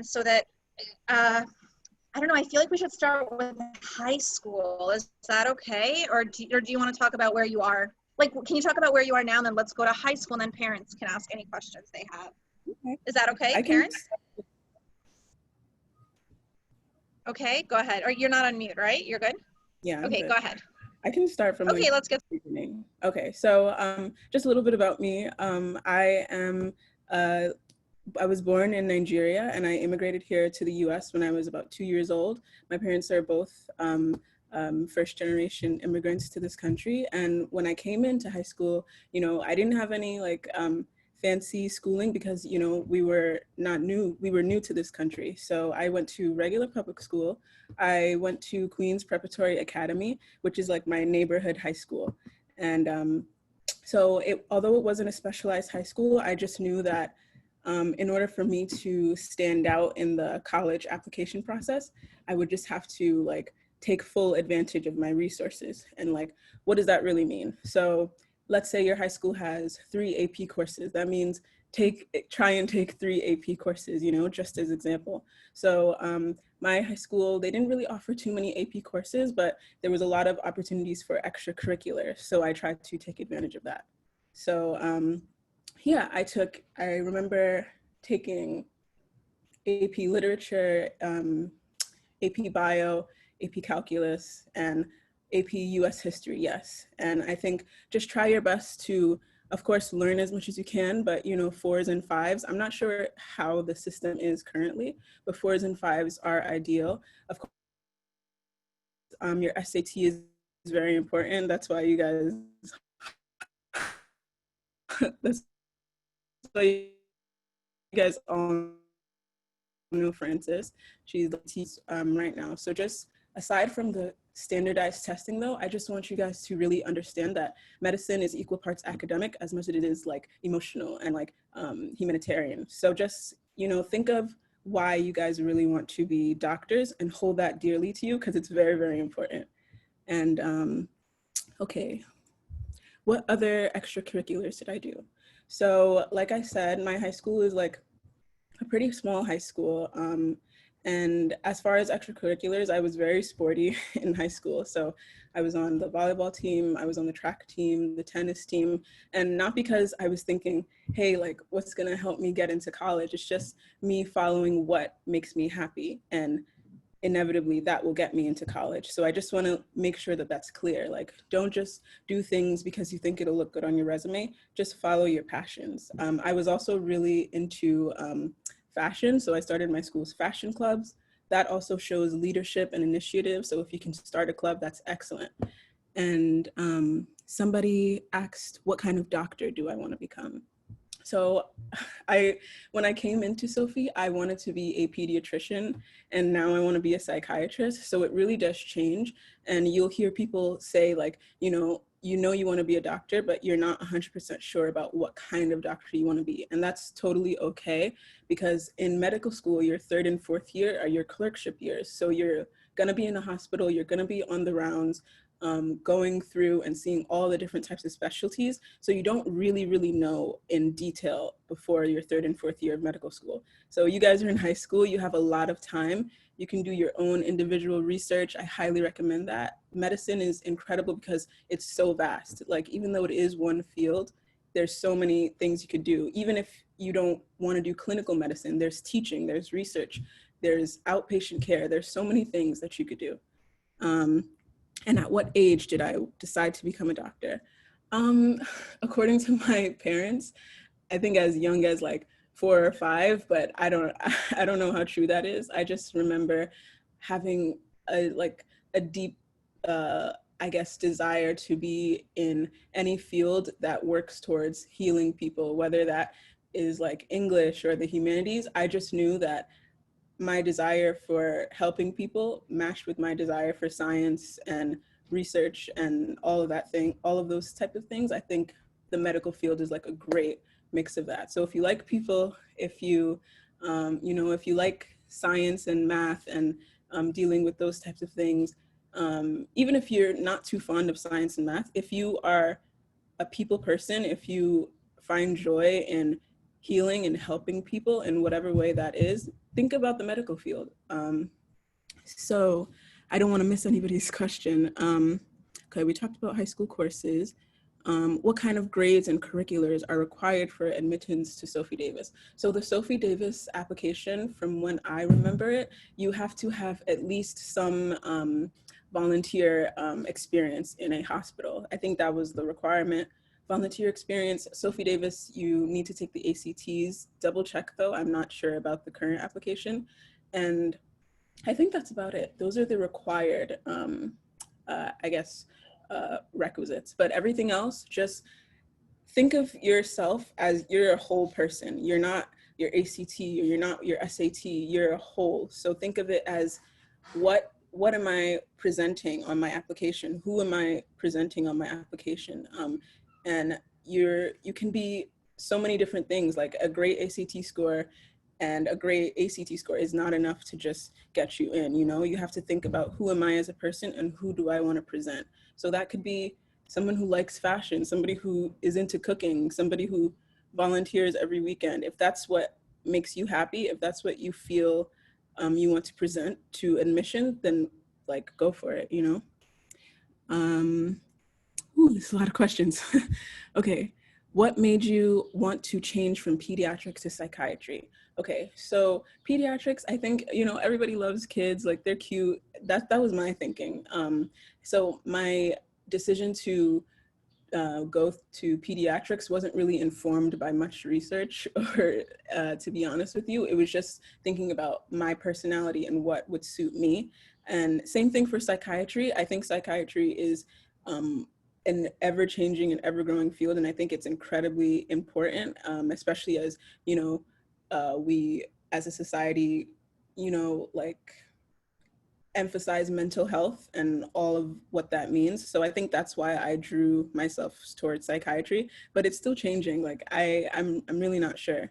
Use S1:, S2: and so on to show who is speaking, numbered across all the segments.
S1: so that, I don't know, I feel like we should start with high school. Is that okay? Or do you want to talk about where you are? Like, can you talk about where you are now, and then let's go to high school, and then parents can ask any questions they have.
S2: Okay.
S1: Is that okay, parents? Okay, go ahead. Or you're not on mute, right? You're good?
S2: Yeah, I'm
S1: okay,
S2: good.
S1: Go ahead.
S2: I can start from
S1: okay, let's get
S2: the beginning. Okay, so just a little bit about me. I was born in Nigeria and I immigrated here to the US when I was about 2 years old. My parents are both first generation immigrants to this country. And when I came into high school, you know, I didn't have any like fancy schooling because, you know, we were new to this country. So I went to regular public school. I went to Queens Preparatory Academy, which is like my neighborhood high school. And so although it wasn't a specialized high school, I just knew that in order for me to stand out in the college application process, I would just have to like take full advantage of my resources. And like, what does that really mean? So let's say your high school has 3 AP courses. That means try and take 3 AP courses, you know, just as example. So my high school, they didn't really offer too many AP courses, but there was a lot of opportunities for extracurriculars. So I tried to take advantage of that. So yeah, I remember taking AP Literature, AP Bio, AP Calculus, and AP US History, yes. And I think just try your best to, of course, learn as much as you can, but you know, 4s and 5s, I'm not sure how the system is currently, but 4s and 5s are ideal. Of course, your SAT is very important. That's why you guys, that's why you guys all know Frances. She's right now. So just aside from the standardized testing though, I just want you guys to really understand that medicine is equal parts academic as much as it is like emotional and like humanitarian. So just, you know, think of why you guys really want to be doctors and hold that dearly to you because it's very, very important. And okay, what other extracurriculars did I do? So like I said, my high school is like a pretty small high school. And as far as extracurriculars, I was very sporty in high school. So I was on the volleyball team, I was on the track team, the tennis team, and not because I was thinking, hey, like what's gonna help me get into college? It's just me following what makes me happy. And inevitably that will get me into college. So I just want to make sure that that's clear. Like, don't just do things because you think it'll look good on your resume, just follow your passions. I was also really into fashion. So I started my school's fashion clubs. That also shows leadership and initiative. So if you can start a club, that's excellent. And somebody asked, what kind of doctor do I want to become? So when I came into Sofie, I wanted to be a pediatrician and now I want to be a psychiatrist. So it really does change. And you'll hear people say like, you want to be a doctor, but you're not 100% sure about what kind of doctor you want to be. And that's totally okay because in medical school, your 3rd and 4th year are your clerkship years. So you're going to be in a hospital, you're going to be on the rounds, going through and seeing all the different types of specialties. So you don't really know in detail before your 3rd and 4th year of medical school. So you guys are in high school, you have a lot of time. You can do your own individual research. I highly recommend that. Medicine is incredible because it's so vast. Like, even though it is one field, there's so many things you could do. Even if you don't want to do clinical medicine, there's teaching, there's research, there's outpatient care. There's so many things that you could do. And at what age did I decide to become a doctor? According to my parents, I think as young as like 4 or 5, but I don't know how true that is. I just remember having a deep, I guess, desire to be in any field that works towards healing people, whether that is like English or the humanities. I just knew that my desire for helping people matched with my desire for science and research and all of those type of things. I think the medical field is like a great mix of that. So if you like people, if you, if you like science and math and dealing with those types of things, even if you're not too fond of science and math, if you are a people person, if you find joy in healing and helping people in whatever way that is, think about the medical field. So I don't want to miss anybody's question. Okay, we talked about high school courses. What kind of grades and curriculars are required for admittance to Sophie Davis? So the Sophie Davis application, from when I remember it, you have to have at least some volunteer experience in a hospital. I think that was the requirement. Volunteer experience. Sophie Davis, you need to take the ACTs. Double check though, I'm not sure about the current application. And I think that's about it. Those are the required, I guess, requisites. But everything else, just think of yourself as you're a whole person. You're not your ACT, or you're not your SAT, you're a whole. So think of it as what am I presenting on my application? Who am I presenting on my application? And you can be so many different things. Like a great ACT score and a great ACT score is not enough to just get you in, you know? You have to think about who am I as a person and who do I want to present? So that could be someone who likes fashion, somebody who is into cooking, somebody who volunteers every weekend. If that's what makes you happy, if that's what you feel you want to present to admission, then like go for it, you know? There's a lot of questions. Okay, what made you want to change from pediatrics to psychiatry? Okay, so pediatrics, I think, you know, everybody loves kids, like they're cute. That was my thinking. So my decision to go to pediatrics wasn't really informed by much research, or to be honest with you, it was just thinking about my personality and what would suit me. And same thing for psychiatry. I think psychiatry is an ever-changing and ever-growing field, and I think it's incredibly important, especially as, you know, we as a society, you know, like emphasize mental health and all of what that means. So I think that's why I drew myself towards psychiatry, but it's still changing. Like I'm really not sure.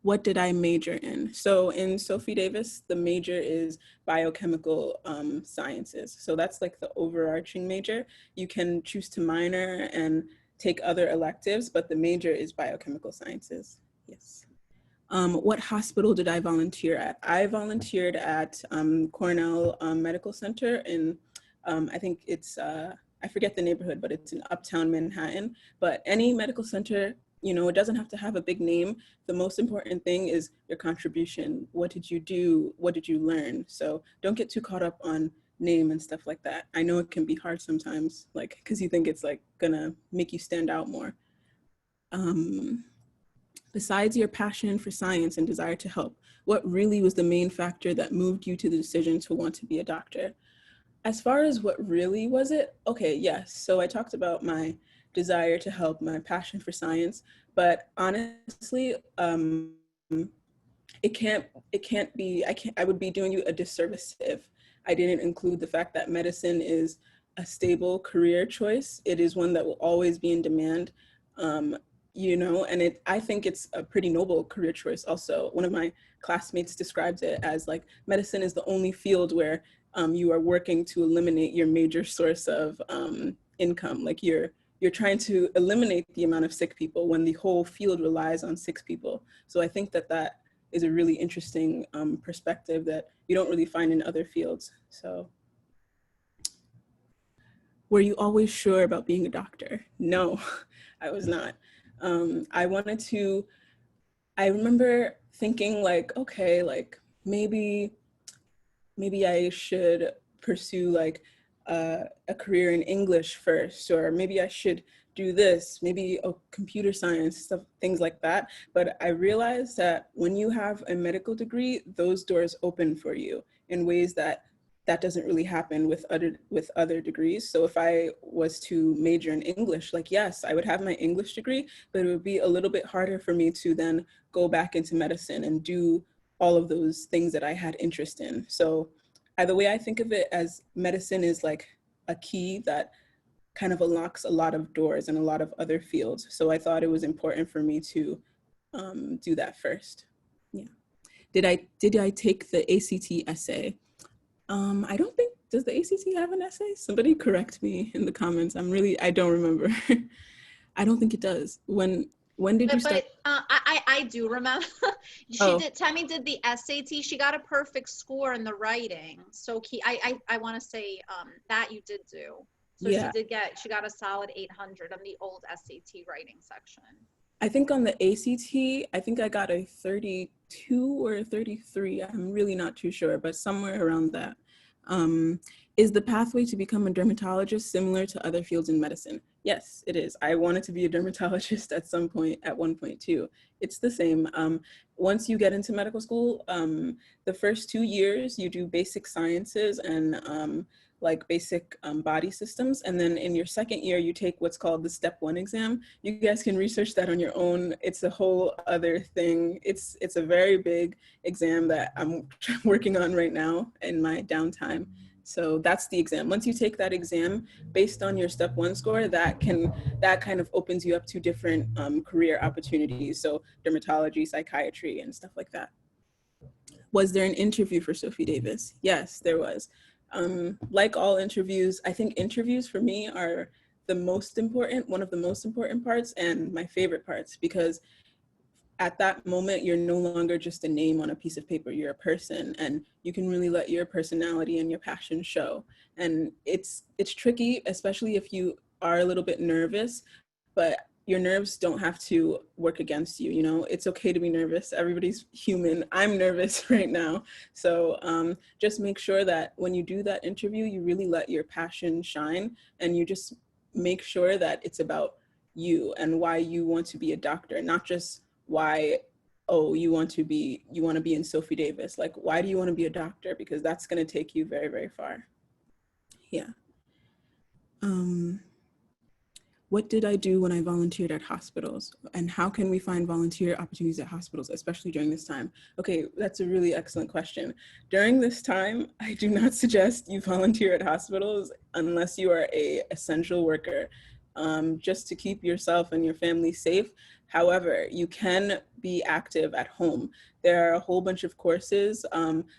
S2: What did I major in? So in Sophie Davis, the major is biochemical sciences. So that's like the overarching major. You can choose to minor and take other electives, but the major is biochemical sciences. Yes. What hospital did I volunteer at? I volunteered at Cornell Medical Center in, I think it's, I forget the neighborhood, but it's in Uptown Manhattan. But any medical center, you know, it doesn't have to have a big name. The most important thing is your contribution. What did you do? What did you learn? So don't get too caught up on name and stuff like that. I know it can be hard sometimes, like, because you think it's like gonna make you stand out more. Besides your passion for science and desire to help, what really was the main factor that moved you to the decision to want to be a doctor? As far as what really was it? Okay, yes. So I talked about my desire to help, my passion for science, but honestly, I would be doing you a disservice if I didn't include the fact that medicine is a stable career choice. It is one that will always be in demand. You know, and I think it's a pretty noble career choice also. One of my classmates describes it as like medicine is the only field where you are working to eliminate your major source of income. Like you're trying to eliminate the amount of sick people when the whole field relies on sick people. So I think that is a really interesting perspective that you don't really find in other fields. So, were you always sure about being a doctor? No, I was not. I remember thinking like, okay, like maybe I should pursue like a career in English first, or maybe I should do this, maybe computer science, stuff, things like that. But I realized that when you have a medical degree, those doors open for you in ways that doesn't really happen with other degrees. So if I was to major in English, like yes, I would have my English degree, but it would be a little bit harder for me to then go back into medicine and do all of those things that I had interest in. So the way I think of it as medicine is like a key that kind of unlocks a lot of doors in a lot of other fields. So I thought it was important for me to do that first. Yeah. Did I take the ACT essay? I don't think, does the ACT have an essay? Somebody correct me in the comments. I don't remember. I don't think it does. When When did you start?
S1: I do remember.
S2: Oh,
S1: Temi did the SAT. She got a perfect score in the writing. So I want to say that you did do. So
S2: yeah.
S1: she got a solid 800 on the old SAT writing section.
S2: I think on the ACT, I think I got a 32 or a 33. I'm really not too sure, but somewhere around that. Is the pathway to become a dermatologist similar to other fields in medicine? Yes, it is. I wanted to be a dermatologist at some point, at one point too. It's the same. Once you get into medical school, the first 2 years you do basic sciences and like basic body systems. And then in your second year, you take what's called the step 1 exam. You guys can research that on your own. It's a whole other thing. It's a very big exam that I'm working on right now in my downtime. So that's the exam. Once you take that exam, based on your step 1 score, that kind of opens you up to different career opportunities. So dermatology, psychiatry, and stuff like that. Was there an interview for Sophie Davis? Yes, there was. Like all interviews, I think interviews for me are one of the most important parts and my favorite parts, because at that moment, you're no longer just a name on a piece of paper, you're a person, and you can really let your personality and your passion show. And it's tricky, especially if you are a little bit nervous, but your nerves don't have to work against you, you know? It's okay to be nervous. Everybody's human. I'm nervous right now. So just make sure that when you do that interview, you really let your passion shine, and you just make sure that it's about you and why you want to be a doctor, not just why, oh, you want to be in Sophie Davis. Like, why do you want to be a doctor? Because that's going to take you very, very far. Yeah. What did I do when I volunteered at hospitals? And how can we find volunteer opportunities at hospitals, especially during this time? Okay, that's a really excellent question. During this time, I do not suggest you volunteer at hospitals unless you are an essential worker, just to keep yourself and your family safe. However, you can be active at home. There are a whole bunch of courses.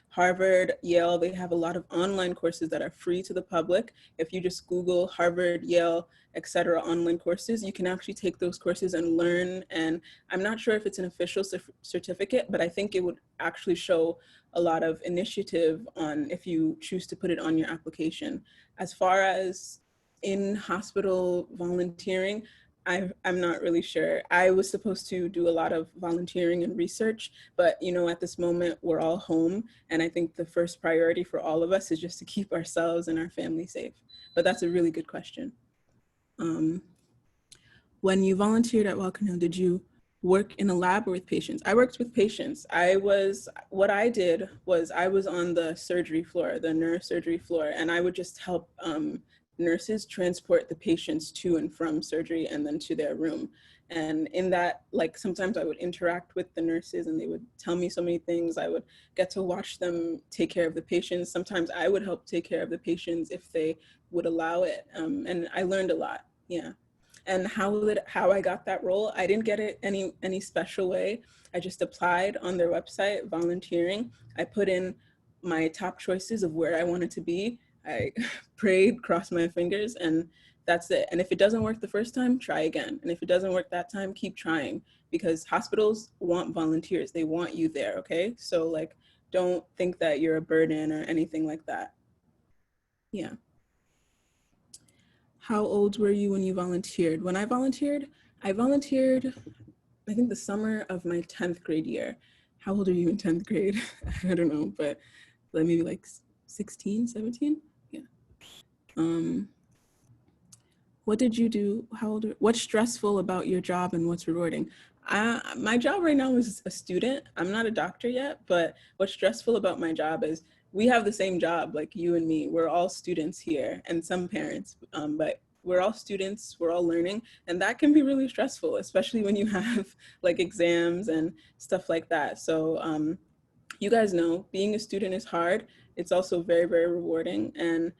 S2: Harvard, Yale, they have a lot of online courses that are free to the public. If you just Google Harvard, Yale, etc. online courses, you can actually take those courses and learn. And I'm not sure if it's an official certificate, but I think it would actually show a lot of initiative on if you choose to put it on your application. As far as in hospital volunteering, I'm not really sure. I was supposed to do a lot of volunteering and research, but you know, at this moment, we're all home. And I think the first priority for all of us is just to keep ourselves and our family safe. But that's a really good question. When you volunteered at Welcome, did you work in a lab or with patients? I worked with patients. What I did was I was on the surgery floor, the neurosurgery floor, and I would just help nurses transport the patients to and from surgery and then to their room. And in that, like, sometimes I would interact with the nurses and they would tell me so many things. I would get to watch them take care of the patients. Sometimes I would help take care of the patients if they would allow it. And I learned a lot, yeah. And how I got that role, I didn't get it any special way. I just applied on their website, volunteering. I put in my top choices of where I wanted to be. I prayed, crossed my fingers, and that's it. And if it doesn't work the first time, try again. And if it doesn't work that time, keep trying, because hospitals want volunteers. They want you there, okay? So like, don't think that you're a burden or anything like that. Yeah. How old were you when you volunteered? When I volunteered, I think the summer of my 10th grade year. How old are you in 10th grade? I don't know, but maybe like 16, 17? Yeah. What did you do? What's stressful about your job and what's rewarding? My job right now is a student. I'm not a doctor yet, but what's stressful about my job is we have the same job, like you and me. We're all students here and some parents, but we're all students, we're all learning, and that can be really stressful, especially when you have like exams and stuff like that. So you guys know being a student is hard. It's also very, very rewarding. And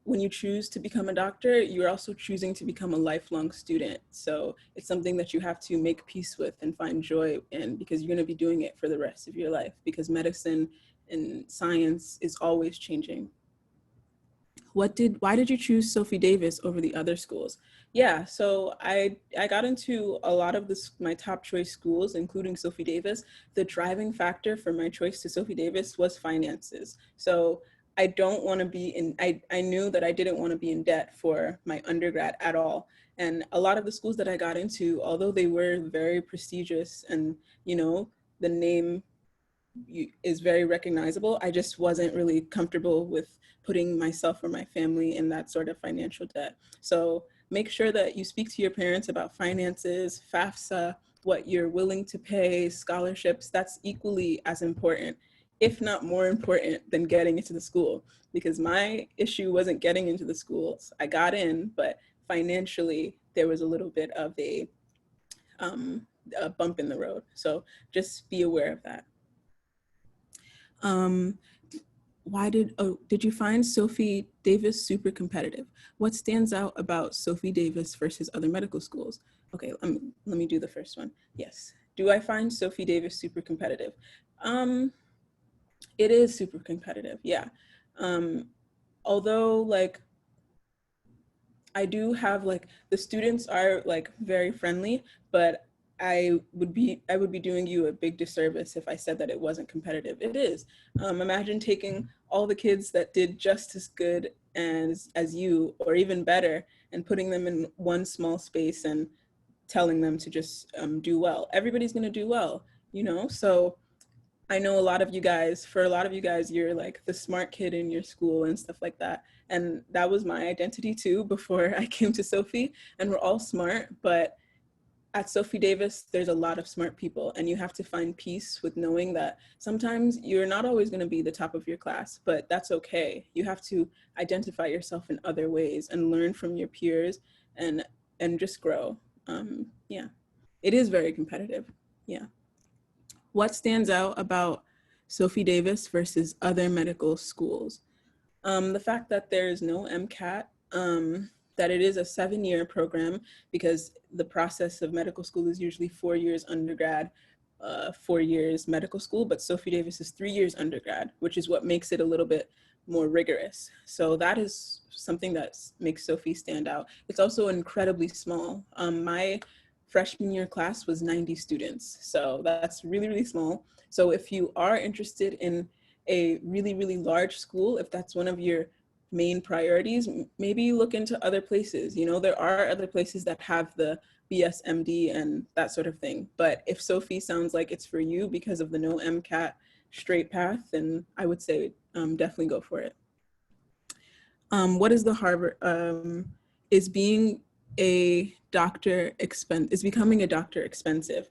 S2: when you choose to become a doctor, you're also choosing to become a lifelong student. So it's something that you have to make peace with and find joy in, because you're going to be doing it for the rest of your life, because medicine and science is always changing. why did you choose Sophie Davis over the other schools? Yeah, so I got into a lot of my top choice schools, including Sophie Davis. The driving factor for my choice to Sophie Davis was finances. So I don't want to be in, I knew that I didn't want to be in debt for my undergrad at all. And a lot of the schools that I got into, although they were very prestigious and, you know, the name is very recognizable, I just wasn't really comfortable with putting myself or my family in that sort of financial debt. So make sure that you speak to your parents about finances, FAFSA, what you're willing to pay, scholarships. That's equally as important, if not more important, than getting into the school. Because my issue wasn't getting into the schools. I got in, but financially, there was a little bit of a bump in the road. So just be aware of that. Did you find Sophie Davis super competitive? What stands out about Sophie Davis versus other medical schools? Okay, let me do the first one. Yes. Do I find Sophie Davis super competitive? It is super competitive, yeah. Although like I do have like, the students are like very friendly, but I would be doing you a big disservice if I said that it wasn't competitive. It is. Imagine taking all the kids that did just as good as you, or even better, and putting them in one small space and telling them to just do well. Everybody's gonna do well, you know? So I know for a lot of you guys, you're like the smart kid in your school and stuff like that. And that was my identity too before I came to Sophie. And we're all smart, but at Sophie Davis, there's a lot of smart people, and you have to find peace with knowing that sometimes you're not always going to be the top of your class, but that's okay. You have to identify yourself in other ways and learn from your peers and just grow. Yeah, it is very competitive. Yeah. What stands out about Sophie Davis versus other medical schools? The fact that there is no MCAT, that it is a 7-year program, because the process of medical school is usually 4 years undergrad, 4 years medical school, but Sophie Davis is 3 years undergrad, which is what makes it a little bit more rigorous. So that is something that makes Sophie stand out. It's also incredibly small. My freshman year class was 90 students. So that's really, really small. So if you are interested in a really, really large school, if that's one of your main priorities, maybe look into other places. You know, there are other places that have the BSMD and that sort of thing. But if Sophie sounds like it's for you because of the no MCAT straight path, then I would say definitely go for it. What is the Harvard, is being a doctor is becoming a doctor expensive?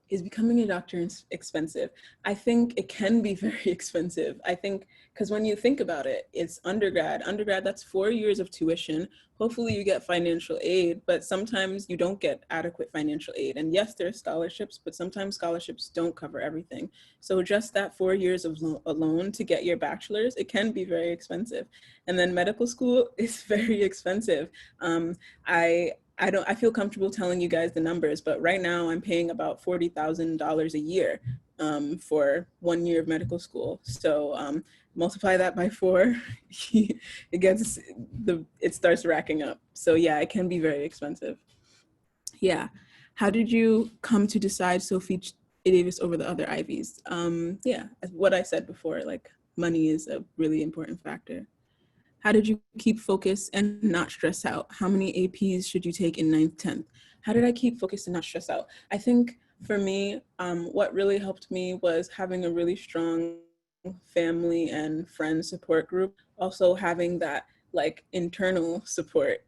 S2: Is becoming a doctor expensive? I think it can be very expensive. I think, because when you think about it, it's undergrad, that's 4 years of tuition. Hopefully you get financial aid, but sometimes you don't get adequate financial aid. And yes, there are scholarships, but sometimes scholarships don't cover everything. So just that 4 years of alone to get your bachelor's, it can be very expensive. And then medical school is very expensive. I feel comfortable telling you guys the numbers, but right now I'm paying about $40,000 a year for 1 year of medical school. So multiply that by 4, it starts racking up. So yeah, it can be very expensive. Yeah. How did you come to decide Sophie Davis over the other Ivies? Yeah, what I said before, like money is a really important factor. How did you keep focus and not stress out? How many APs should you take in 9th, 10th? How did I keep focused and not stress out? I think for me, what really helped me was having a really strong family and friend support group. Also having that like internal support.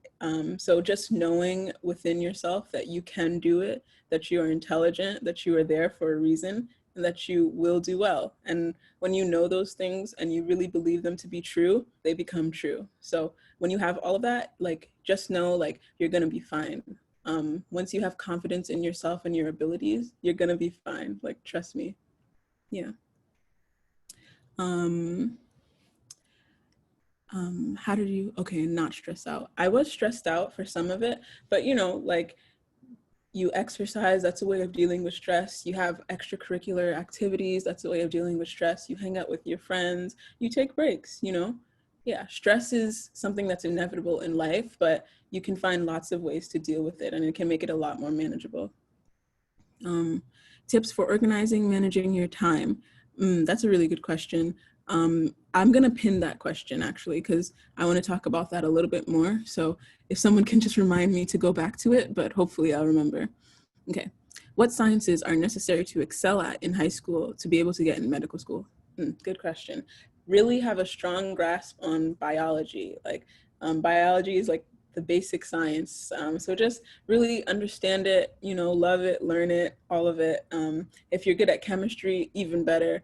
S2: So just knowing within yourself that you can do it, that you are intelligent, that you are there for a reason, and that you will do well. And when you know those things and you really believe them to be true, they become true. So when you have all of that, like just know like you're gonna be fine. Once you have confidence in yourself and your abilities, you're gonna be fine. Like, trust me. Yeah. How did you, okay, not stress out. I was stressed out for some of it, but you know, like you exercise, that's a way of dealing with stress. You have extracurricular activities, that's a way of dealing with stress. You hang out with your friends, you take breaks, you know? Yeah, stress is something that's inevitable in life, but you can find lots of ways to deal with it, and it can make it a lot more manageable. Tips for organizing, managing your time. That's a really good question. I'm gonna pin that question actually, because I wanna talk about that a little bit more. So if someone can just remind me to go back to it, but hopefully I'll remember. Okay, what sciences are necessary to excel at in high school to be able to get in medical school? Good question. Really have a strong grasp on biology. Like biology is like the basic science. So just really understand it, you know, love it, learn it, all of it. If you're good at chemistry, even better.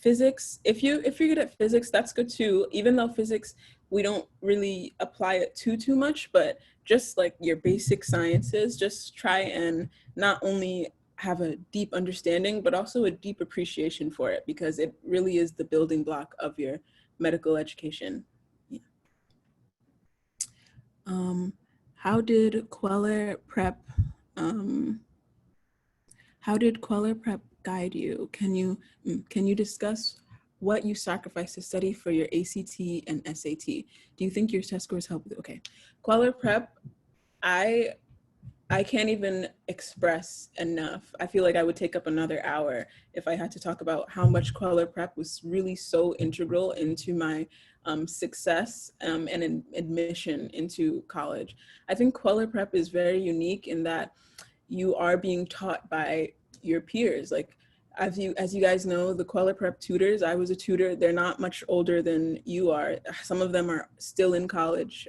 S2: Physics, if you're good at physics, that's good too. Even though physics, we don't really apply it too much, but just like your basic sciences, just try and not only have a deep understanding, but also a deep appreciation for it, because it really is the building block of your medical education. Yeah. How did Kweller prep guide you? Can you discuss what you sacrificed to study for your ACT and SAT? Do you think your test scores help with it? Okay, Kweller prep, I can't even express enough. I feel like I would take up another hour if I had to talk about how much Kweller prep was really so integral into my success and admission into college. I think Kweller prep is very unique in that you are being taught by your peers. Like, as you guys know, the Kweller prep tutors, I was a tutor, they're not much older than you are. Some of them are still in college.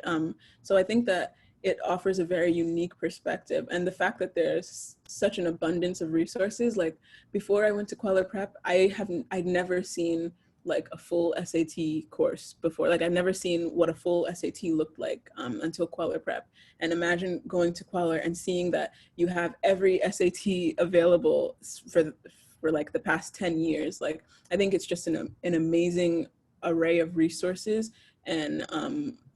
S2: So I think that it offers a very unique perspective. And the fact that there's such an abundance of resources, like before I went to Kweller prep, I'd never seen like a full SAT course before. Like I've never seen what a full SAT looked like until Kweller prep. And imagine going to Kweller and seeing that you have every SAT available for like the past 10 years. Like, I think it's just an amazing array of resources and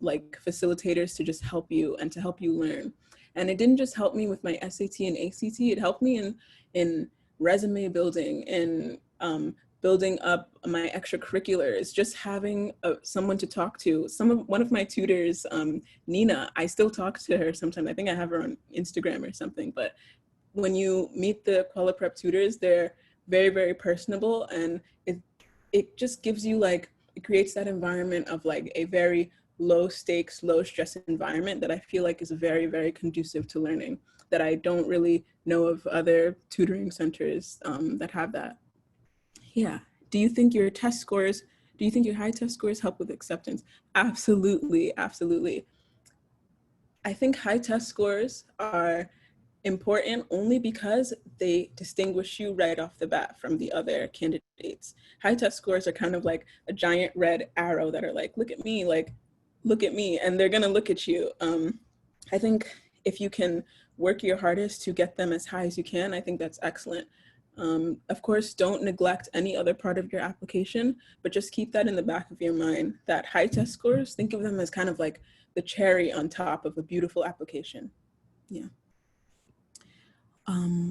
S2: like facilitators to just help you and to help you learn. And it didn't just help me with my SAT and ACT, it helped me in resume building and building up my extracurriculars, just having someone to talk to. One of my tutors, Nina, I still talk to her sometimes. I think I have her on Instagram or something. But when you meet the Kweller prep tutors, they're very, very personable, and it just gives you like, it creates that environment of like a very low stakes, low stress environment that I feel like is very, very conducive to learning, that I don't really know of other tutoring centers that have that. Yeah. Do you think your high test scores help with acceptance? Absolutely, absolutely. I think high test scores are important only because they distinguish you right off the bat from the other candidates. High test scores are kind of like a giant red arrow that are like, look at me, and they're gonna look at you. I think if you can work your hardest to get them as high as you can, I think that's excellent. Of course, don't neglect any other part of your application, but just keep that in the back of your mind, that high test scores, think of them as kind of like the cherry on top of a beautiful application. Yeah.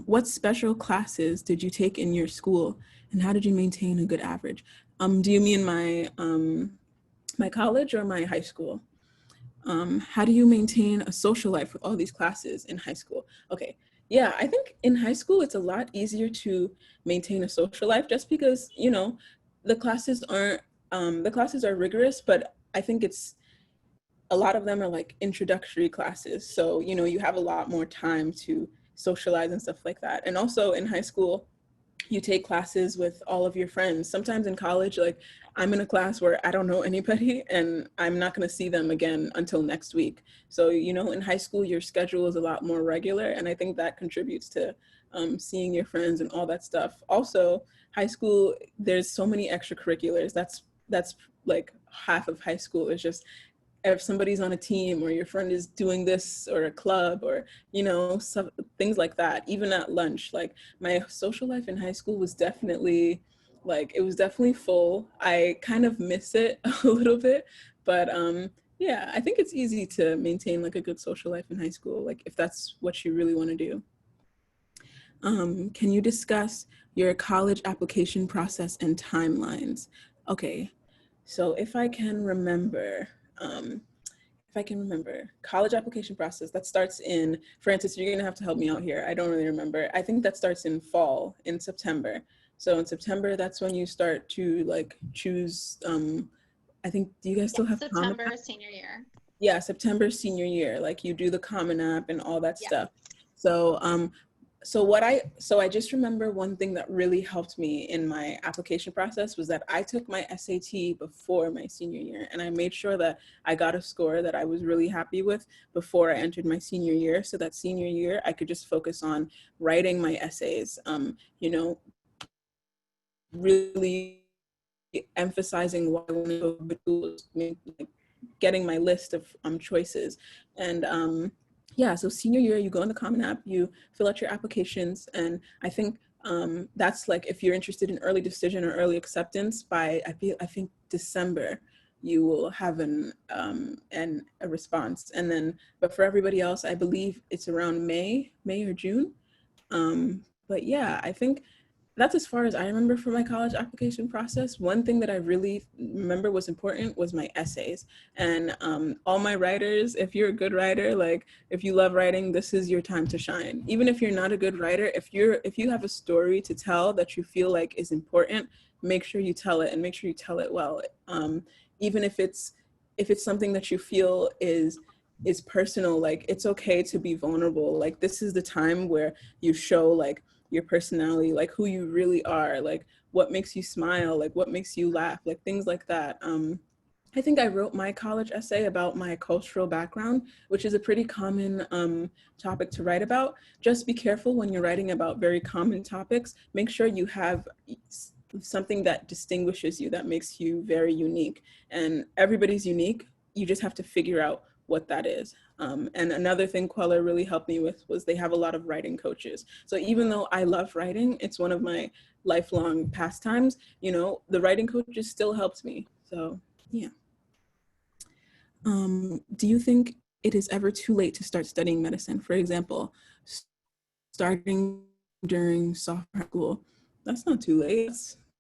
S2: What special classes did you take in your school, and how did you maintain a good average? Do you mean my college or my high school? How do you maintain a social life with all these classes in high school? Okay, yeah, I think in high school it's a lot easier to maintain a social life just because, you know, the classes are rigorous, but I think a lot of them are like introductory classes. So, you know, you have a lot more time to socialize and stuff like that. And also in high school, you take classes with all of your friends. Sometimes in college, like I'm in a class where I don't know anybody and I'm not going to see them again until next week. So, you know, in high school, your schedule is a lot more regular. And I think that contributes to seeing your friends and all that stuff. Also, high school, there's so many extracurriculars. That's like half of high school is just if somebody's on a team or your friend is doing this or a club or, you know, things like that. Even at lunch, like my social life in high school was definitely full. I kind of miss it a little bit, but yeah, I think it's easy to maintain like a good social life in high school, like if that's what you really want to do. Can you discuss your college application process and timelines? Okay, so if I can remember, college application process, that starts in, Francis, you're gonna have to help me out here. I don't really remember. I think that starts in fall, in September. So in September, that's when you start to like choose, I think, do you guys still have Common
S3: September
S2: App?
S3: senior year.
S2: Yeah, September senior year, like you do the Common App and all that
S3: Yeah.
S2: stuff. So so I just remember one thing that really helped me in my application process was that I took my SAT before my senior year, and I made sure that I got a score that I was really happy with before I entered my senior year, so that senior year I could just focus on writing my essays, you know, really emphasizing why I wanted to go to schools, like getting my list of choices. And yeah, so senior year, you go in the Common App, you fill out your applications, and I think that's like if you're interested in early decision or early acceptance, by I think December, you will have a response. And then, but for everybody else, I believe it's around May or June. But yeah, I think that's as far as I remember for my college application process. One thing that I really remember was important was my essays. And all my writers, if you're a good writer, like if you love writing, this is your time to shine. Even if you're not a good writer, if you have a story to tell that you feel like is important, make sure you tell it, and make sure you tell it well. Even if it's something that you feel is personal, like it's okay to be vulnerable. Like this is the time where you show like your personality, like who you really are, like what makes you smile, like what makes you laugh, like things like that. I think I wrote my college essay about my cultural background, which is a pretty common topic to write about. Just be careful when you're writing about very common topics. Make sure you have something that distinguishes you, that makes you very unique. And everybody's unique. You just have to figure out what that is. And another thing Kweller really helped me with was they have a lot of writing coaches. So even though I love writing, it's one of my lifelong pastimes, you know, the writing coaches still helped me. So yeah. Do you think it is ever too late to start studying medicine? For example, starting during sophomore school, that's not too late.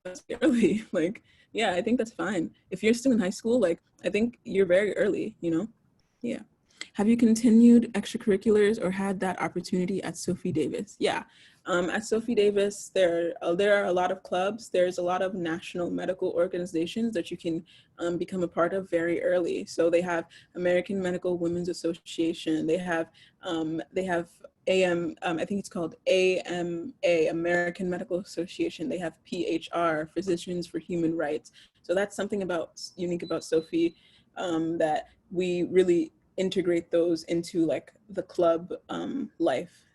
S2: That's early. Like, yeah, I think that's fine. If you're still in high school, like, I think you're very early, you know? Yeah. Have you continued extracurriculars or had that opportunity at Sophie Davis? Yeah. At Sophie Davis, there are a lot of clubs. There's a lot of national medical organizations that you can become a part of very early. So they have American Medical Women's Association. They have I think it's called AMA, American Medical Association. They have PHR, Physicians for Human Rights. So that's something unique about Sophie, that we really integrate those into like the club life.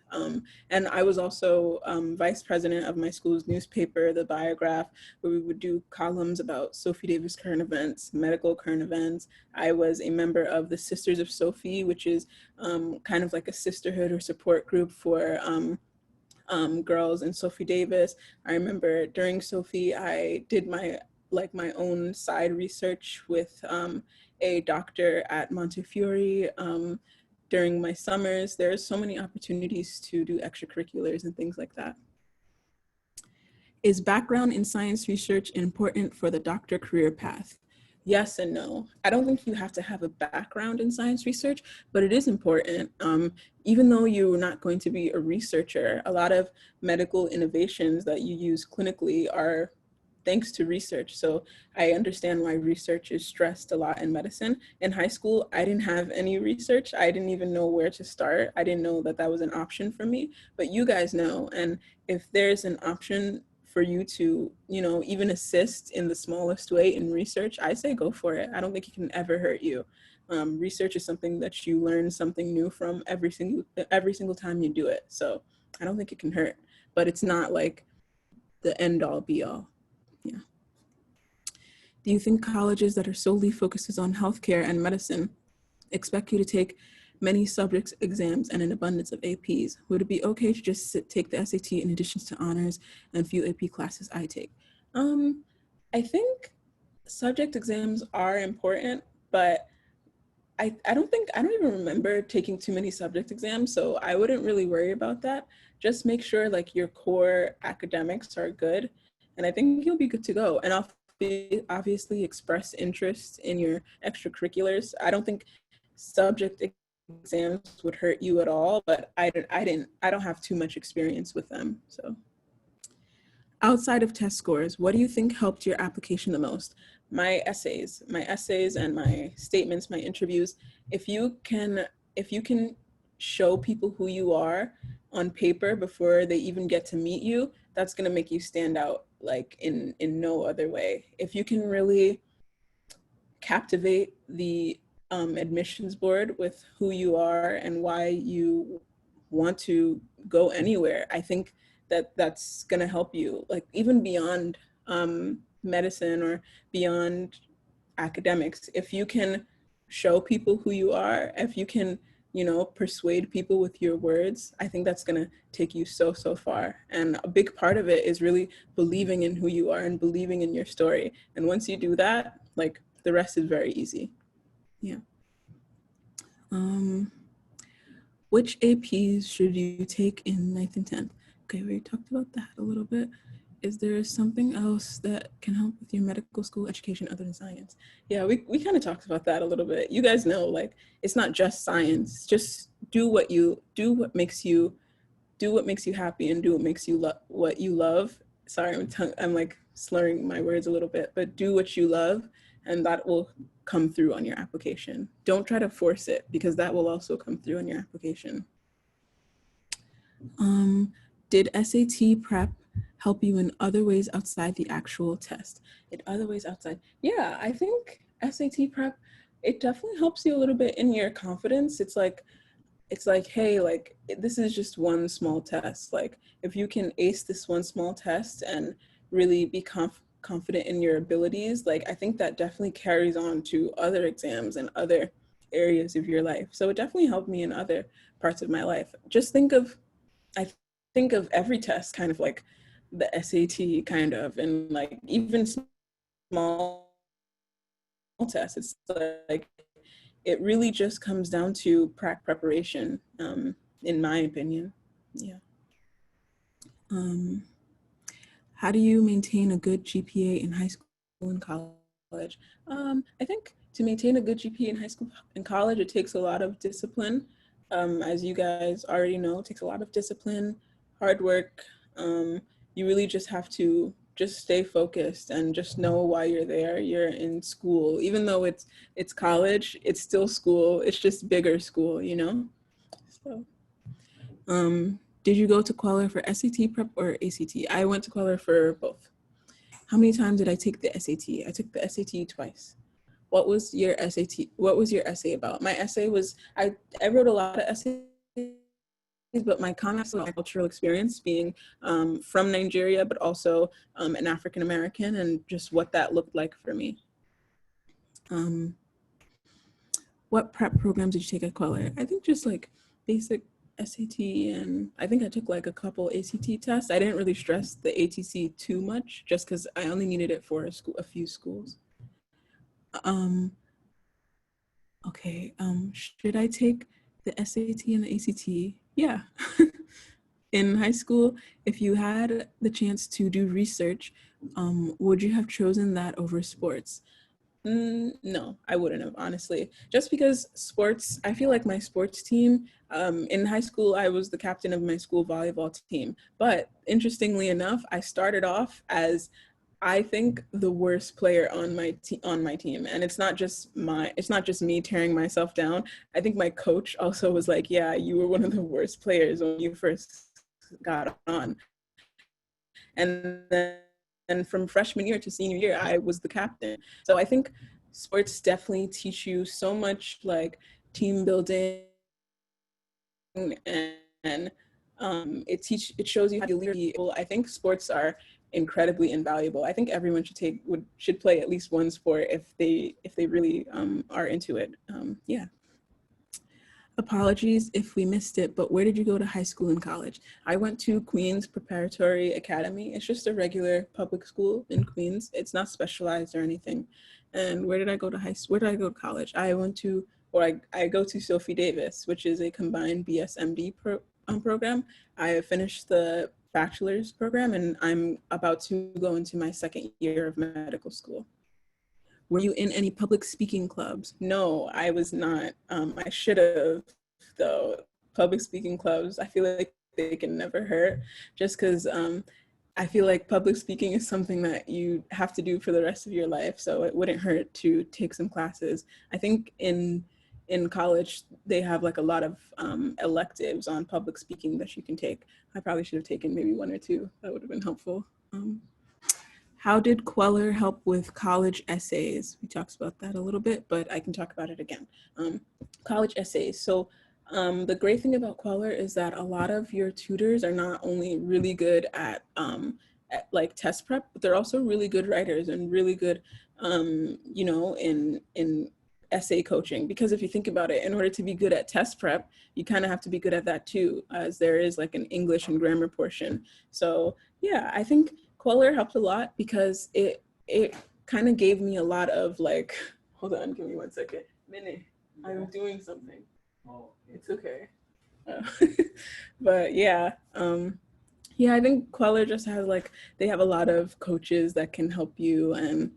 S2: And I was also vice president of my school's newspaper, The Biograph, where we would do columns about Sophie Davis current events, medical current events. I was a member of the Sisters of Sofie, which is kind of like a sisterhood or support group for girls in Sophie Davis. I remember during Sophie, I did my own side research with a doctor at Montefiore. During my summers, there's so many opportunities to do extracurriculars and things like that. Is background in science research important for the doctor career path? Yes and no. I don't think you have to have a background in science research, but it is important. Even though you're not going to be a researcher, a lot of medical innovations that you use clinically are thanks to research. So I understand why research is stressed a lot in medicine. In high school, I didn't have any research. I didn't even know where to start. I didn't know that that was an option for me, but you guys know. And if there's an option for you to, you know, even assist in the smallest way in research, I say go for it. I don't think it can ever hurt you. Research is something that you learn something new from every single time you do it. So I don't think it can hurt, but it's not like the end all be all. Yeah. Do you think colleges that are solely focuses on healthcare and medicine expect you to take many subjects, exams, and an abundance of APs? Would it be okay to just take the SAT in addition to honors and few AP classes I take? I think subject exams are important, but I don't even remember taking too many subject exams, so I wouldn't really worry about that. Just make sure like your core academics are good, and I think you'll be good to go. And obviously express interest in your extracurriculars. I don't think subject exams would hurt you at all, but I don't have too much experience with them. So outside of test scores, what do you think helped your application the most? My essays and my statements, my interviews. If you can show people who you are on paper before they even get to meet you, that's going to make you stand out like in no other way. If you can really captivate the admissions board with who you are and why you want to go anywhere, I think that that's going to help you, like even beyond medicine or beyond academics. If you can show people who you are, if you can, persuade people with your words, I think that's going to take you so far. And a big part of it is really believing in who you are and believing in your story. And once you do that, like the rest is very easy. Yeah. Which APs should you take in 9th and 10th? Okay, we talked about that a little bit. Is there something else that can help with your medical school education other than science? Yeah, we kind of talked about that a little bit. You guys know, like, it's not just science. Just do what makes you happy and do what you love. Sorry, I'm like slurring my words a little bit, but do what you love, and that will come through on your application. Don't try to force it, because that will also come through on your application. Did SAT prep help you in other ways outside the actual test? In other ways outside? Yeah, I think SAT prep, it definitely helps you a little bit in your confidence. It's like, hey, like, this is just one small test. Like, if you can ace this one small test and really be confident in your abilities, like, I think that definitely carries on to other exams and other areas of your life. So it definitely helped me in other parts of my life. Just I think of every test kind of like the SAT kind of, and like even small tests. It's like, it really just comes down to preparation, in my opinion. Yeah. How do you maintain a good GPA in high school and college? I think to maintain a good GPA in high school and college, it takes a lot of discipline. As you guys already know, it takes a lot of discipline, hard work. You really just have to just stay focused and just know why you're there. You're in school, even though it's college, it's still school. It's just bigger school, So, did you go to Kweller for SAT prep or ACT? I went to Kweller for both. How many times did I take the SAT? I took the SAT twice. What was your SAT? What was your essay about? My essay was, I wrote a lot of essays, but my comments on cultural experience, being from Nigeria, but also an African American, and just what that looked like for me. What prep programs did you take at Kweller? I think just like basic SAT, and I think I took like a couple ACT tests. I didn't really stress the ATC too much, just because I only needed it for a few schools. Okay, should I take the SAT and the ACT? Yeah. In high school, if you had the chance to do research, would you have chosen that over sports? No, I wouldn't have, honestly. Just because sports, I feel like my sports team, in high school, I was the captain of my school volleyball team. But interestingly enough, I started off as, I think, the worst player on my team, and it's not just me tearing myself down. I think my coach also was like, "Yeah, you were one of the worst players when you first got on." And then from freshman year to senior year, I was the captain. So I think sports definitely teach you so much, like team building, and it shows you how to lead people. I think sports are incredibly invaluable. I think everyone should play at least one sport if they really are into it. Yeah. Apologies if we missed it, but where did you go to high school and college? I went to Queens Preparatory Academy. It's just a regular public school in Queens. It's not specialized or anything. And where did I go to college? I went to I go to Sophie Davis, which is a combined BSMD program. I finished the bachelor's program and I'm about to go into my second year of medical school. Were you in any public speaking clubs? No, I was not. I should have, though. Public speaking clubs, I feel like they can never hurt, just because I feel like public speaking is something that you have to do for the rest of your life. So it wouldn't hurt to take some classes. I think in college, they have like a lot of electives on public speaking that you can take. I probably should have taken maybe one or two. That would have been helpful. How did Kweller help with college essays? We talked about that a little bit, but I can talk about it again. College essays. So the great thing about Kweller is that a lot of your tutors are not only really good at like test prep, but they're also really good writers and really good, you know, in essay coaching. Because if you think about it, in order to be good at test prep, you kind of have to be good at that too, as there is like an English and grammar portion. So yeah, I think Kweller helped a lot because it kind of gave me a lot of like, hold on, give me 1 second. Minnie, I'm doing something. Oh, it's okay. But yeah, yeah, I think Kweller just has like, they have a lot of coaches that can help you and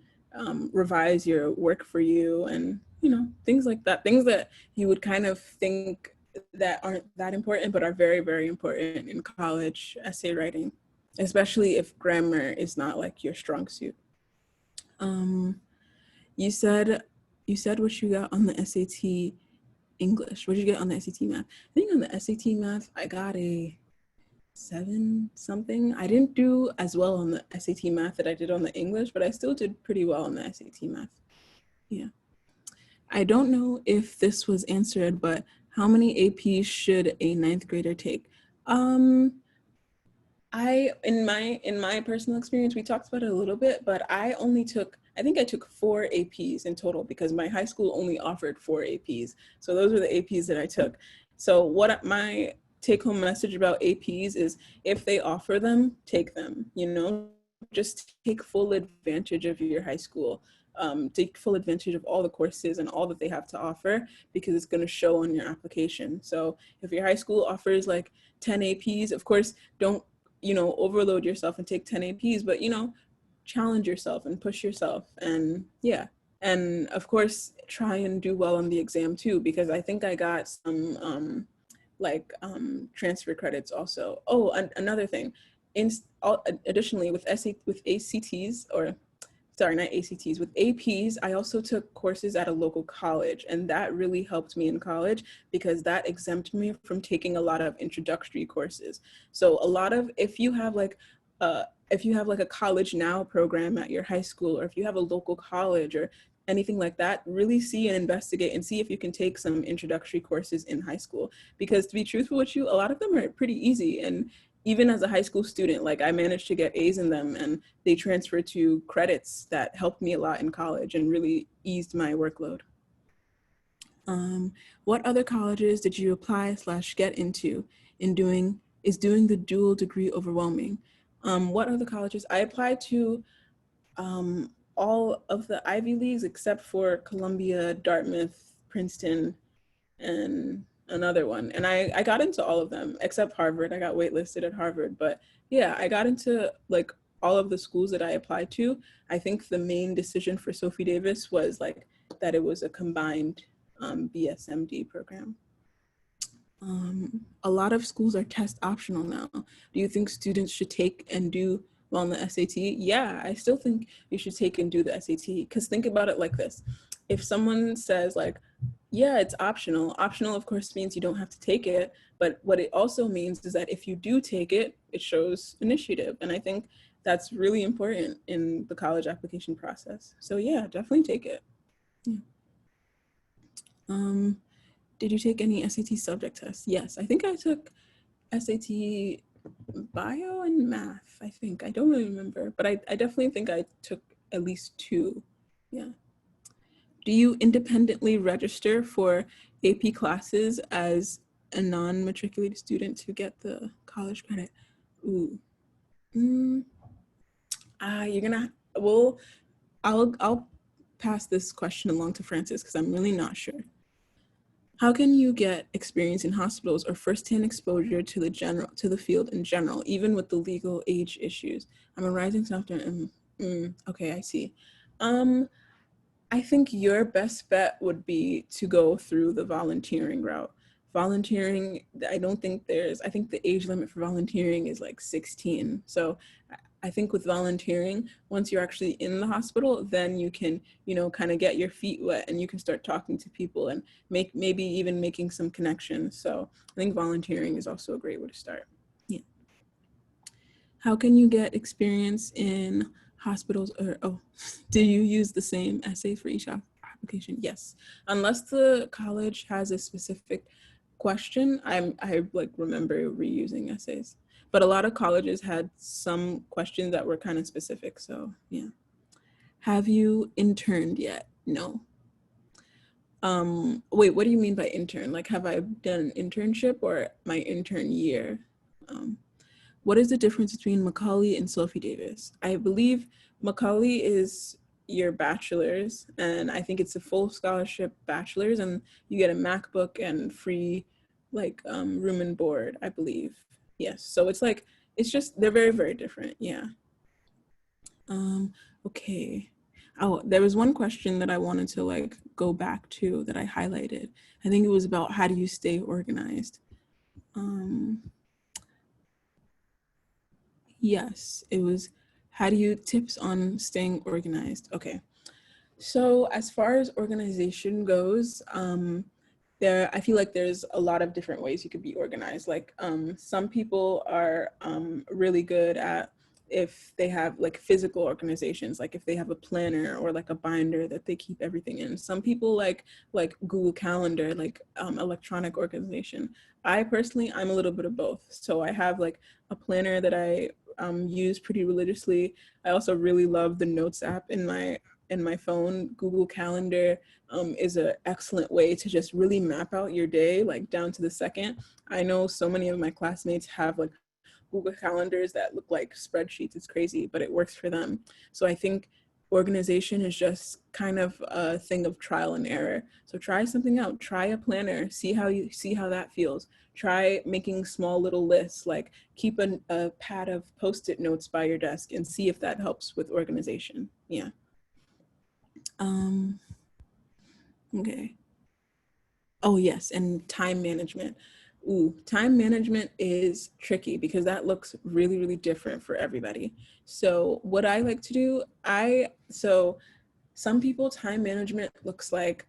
S2: revise your work for you and, you know, things like that. Things that you would kind of think that aren't that important, but are very, very important in college essay writing, especially if grammar is not like your strong suit. You said what you got on the SAT English. What did you get on the SAT math? I think on the SAT math, I got a 7 something. I didn't do as well on the SAT math that I did on the English, but I still did pretty well on the SAT math. Yeah. I don't know if this was answered, but how many APs should a 9th grader take? In my personal experience, we talked about it a little bit, but I think I took 4 APs in total because my high school only offered 4 APs. So those were the APs that I took. So what my take home message about APs is, if they offer them, take them, you know, just take full advantage of your high school. Take full advantage of all the courses and all that they have to offer, because it's going to show on your application. So if your high school offers like 10 APs, of course, don't, you know, overload yourself and take 10 APs, but, you know, challenge yourself and push yourself. And yeah, and of course, try and do well on the exam too, because I think I got some transfer credits also. Oh, another thing, additionally with ACTs, or sorry, not ACTs, with APs, I also took courses at a local college, and that really helped me in college because that exempted me from taking a lot of introductory courses. So a lot of, if you have like a college now program at your high school, or if you have a local college or anything like that, really see and investigate and see if you can take some introductory courses in high school. Because to be truthful with you, a lot of them are pretty easy. And even as a high school student, like I managed to get A's in them, and they transferred to credits that helped me a lot in college and really eased my workload. What other colleges did you apply / get into is doing the dual degree overwhelming? What other colleges? I applied to all of the Ivy Leagues except for Columbia, Dartmouth, Princeton, and another one. And I got into all of them except Harvard. I got waitlisted at Harvard. But yeah, I got into like all of the schools that I applied to. I think the main decision for Sophie Davis was like that it was a combined BSMD program. A lot of schools are test optional now. Do you think students should take and do well on the SAT? Yeah, I still think you should take and do the SAT, because think about it like this. If someone says like, yeah, it's optional. Optional, of course, means you don't have to take it. But what it also means is that if you do take it, it shows initiative. And I think that's really important in the college application process. So yeah, definitely take it. Yeah. Did you take any SAT subject tests? Yes, I think I took SAT bio and math, I think. I don't really remember, but I definitely think I took at least 2. Yeah. Do you independently register for AP classes as a non-matriculated student to get the college credit? Ooh. I'll pass this question along to Francis because I'm really not sure. How can you get experience in hospitals or firsthand exposure to the field in general, even with the legal age issues? I'm a rising software. Okay, I see. I think your best bet would be to go through the volunteering route. Volunteering, I think the age limit for volunteering is like 16. So I think with volunteering, once you're actually in the hospital, then you can, kind of get your feet wet and you can start talking to people and maybe even making some connections. So I think volunteering is also a great way to start. Yeah. How can you get experience in hospitals do you use the same essay for each application? Yes, unless the college has a specific question, I like remember reusing essays, but a lot of colleges had some questions that were kind of specific. So yeah. Have you interned yet? No. Wait, what do you mean by intern? Like, have I done an internship or my intern year? What is the difference between Mccauley and Sophie Davis? I believe Mccauley is your bachelor's, and I think it's a full scholarship bachelor's, and you get a MacBook and free room and board, I believe. Yes, so it's just, they're very, very different. Yeah. Okay. Oh, there was one question that I wanted to go back to that I highlighted. I think it was about how do you stay organized? Yes, it was tips on staying organized. Okay. So as far as organization goes, I feel like there's a lot of different ways you could be organized. Some people are really good at if they have physical organizations, like if they have a planner or a binder that they keep everything in. Some people like Google Calendar, electronic organization. I personally, I'm a little bit of both. So I have a planner that I use pretty religiously. I also really love the Notes app in my phone. Google Calendar is an excellent way to just really map out your day, down to the second. I know so many of my classmates have Google Calendars that look like spreadsheets. It's crazy, but it works for them. So I think organization is just kind of a thing of trial and error. So try something out, try a planner, see how that feels. Try making small little lists, keep a pad of Post-it notes by your desk and see if that helps with organization. Yeah. Okay. Oh yes, and time management. Ooh, time management is tricky because that looks really, really different for everybody. So what I like to do, some people, time management looks like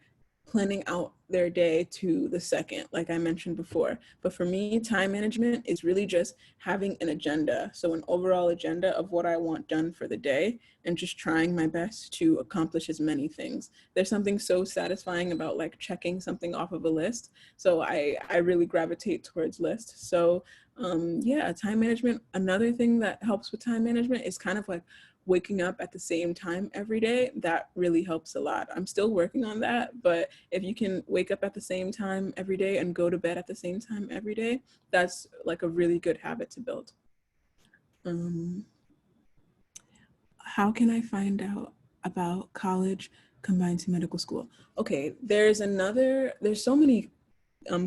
S2: planning out their day to the second, like I mentioned before. But for me, time management is really just having an agenda. So an overall agenda of what I want done for the day and just trying my best to accomplish as many things. There's something so satisfying about checking something off of a list. So I really gravitate towards lists. So yeah, time management. Another thing that helps with time management is kind of waking up at the same time every day. That really helps a lot. I'm still working on that, but if you can wake up at the same time every day and go to bed at the same time every day, that's a really good habit to build. How can I find out about college combined to medical school? Okay, there's so many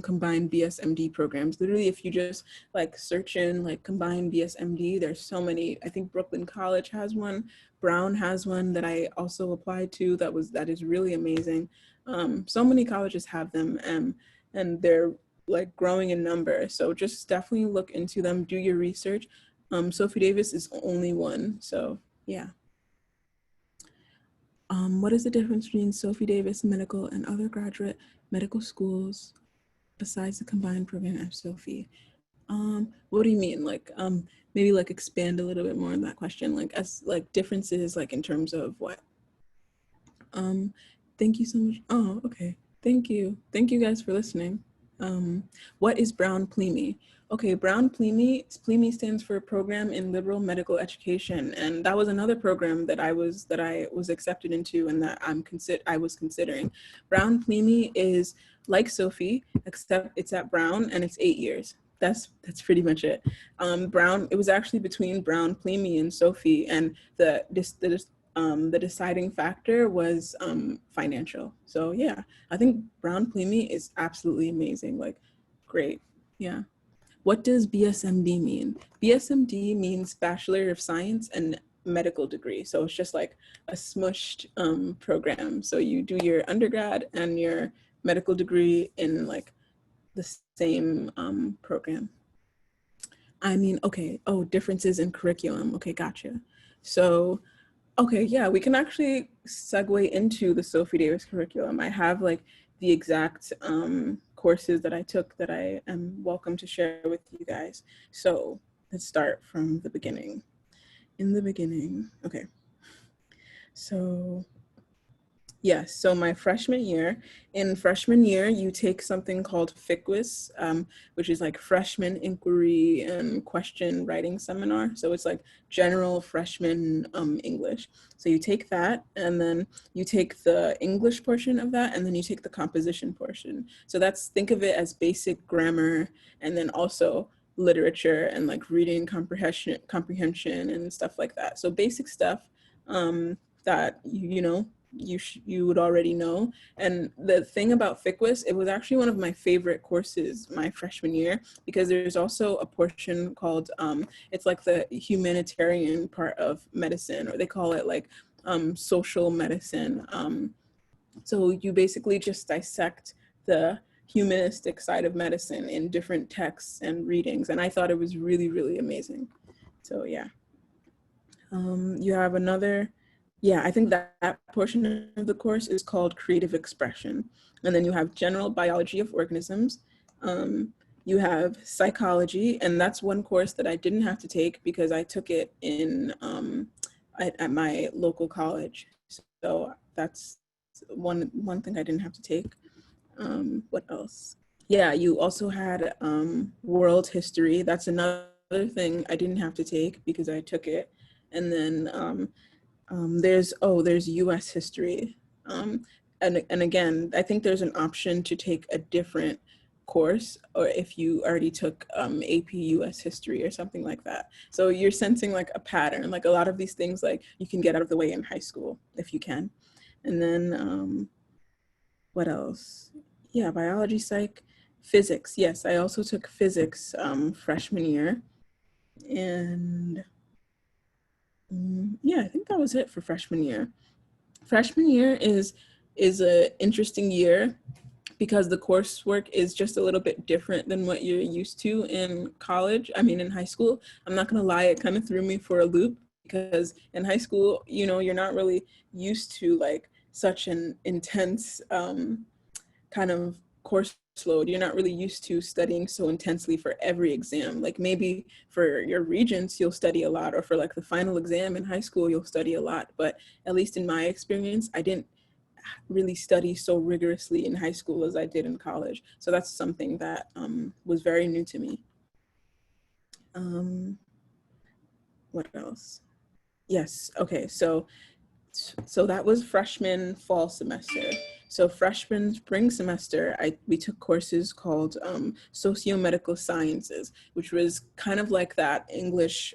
S2: combined BSMD programs. Literally, if you just search in combined BSMD, there's so many. I think Brooklyn College has one, Brown has one that I also applied to that is really amazing. So many colleges have them, and they're growing in number. So just definitely look into them, do your research. Sophie Davis is only one, so yeah. What is the difference between Sophie Davis Medical and other graduate medical schools besides the combined program at Sofie? What do you mean? Maybe expand a little bit more on that question, as differences in terms of what? Thank you so much. Oh, okay. Thank you guys for listening. What is Brown PLME? Okay, Brown PLME stands for Program in Liberal Medical Education, and that was another program that I was accepted into and that I was considering. Brown PLME is like Sofie, except it's at Brown and it's 8 years. That's pretty much it. Brown, it was actually between Brown PLME and Sofie, and the deciding factor was financial. So yeah, I think Brown PLME is absolutely amazing, like great, yeah. What does BSMD mean? BSMD means Bachelor of Science and Medical Degree. So it's just like a smushed program. So you do your undergrad and your medical degree in like the same program. I mean, okay, oh, differences in curriculum. Okay, gotcha. So, okay, yeah, we can actually segue into the Sophie Davis curriculum. I have like the exact courses that I took that I am welcome to share with you guys. So let's start from the beginning. In the beginning, okay. So yes, so my freshman year, in freshman year, you take something called FICWIS, which is like freshman inquiry and question writing seminar. So it's like general freshman English. So you take that, and then you take the English portion of that, and then you take the composition portion. So that's, think of it as basic grammar, and then also literature and like reading comprehension and stuff like that. So basic stuff that, you know, you would already know. And the thing about FICWIS, it was actually one of my favorite courses my freshman year, because there's also a portion called, it's like the humanitarian part of medicine, or they call it like social medicine. So you basically just dissect the humanistic side of medicine in different texts and readings. And I thought it was really, really amazing. So yeah. You have another, yeah, I think that portion of the course is called creative expression. And then you have general biology of organisms. You have psychology, and that's one course that I didn't have to take because I took it in at my local college. So that's one thing I didn't have to take. What else? Yeah, you also had world history. That's another thing I didn't have to take because I took it. And then there's US history. And again, I think there's an option to take a different course, or if you already took AP US history or something like that. So you're sensing like a pattern, like a lot of these things like you can get out of the way in high school if you can. And then what else? Yeah, biology, psych, physics. Yes, I also took physics freshman year. And yeah, I think that was it for freshman year. Freshman year is an interesting year because the coursework is just a little bit different than what you're used to in college. I mean, in high school, I'm not gonna lie, it kind of threw me for a loop because in high school, you know, you're not really used to like such an intense kind of course load. You're not really used to studying so intensely for every exam. Like maybe for your regents, you'll study a lot, or for like the final exam in high school, you'll study a lot. But at least in my experience, I didn't really study so rigorously in high school as I did in college. So that's something that was very new to me. What else? Yes, okay, so that was freshman fall semester. So freshman spring semester, we took courses called Sociomedical Sciences, which was kind of like that English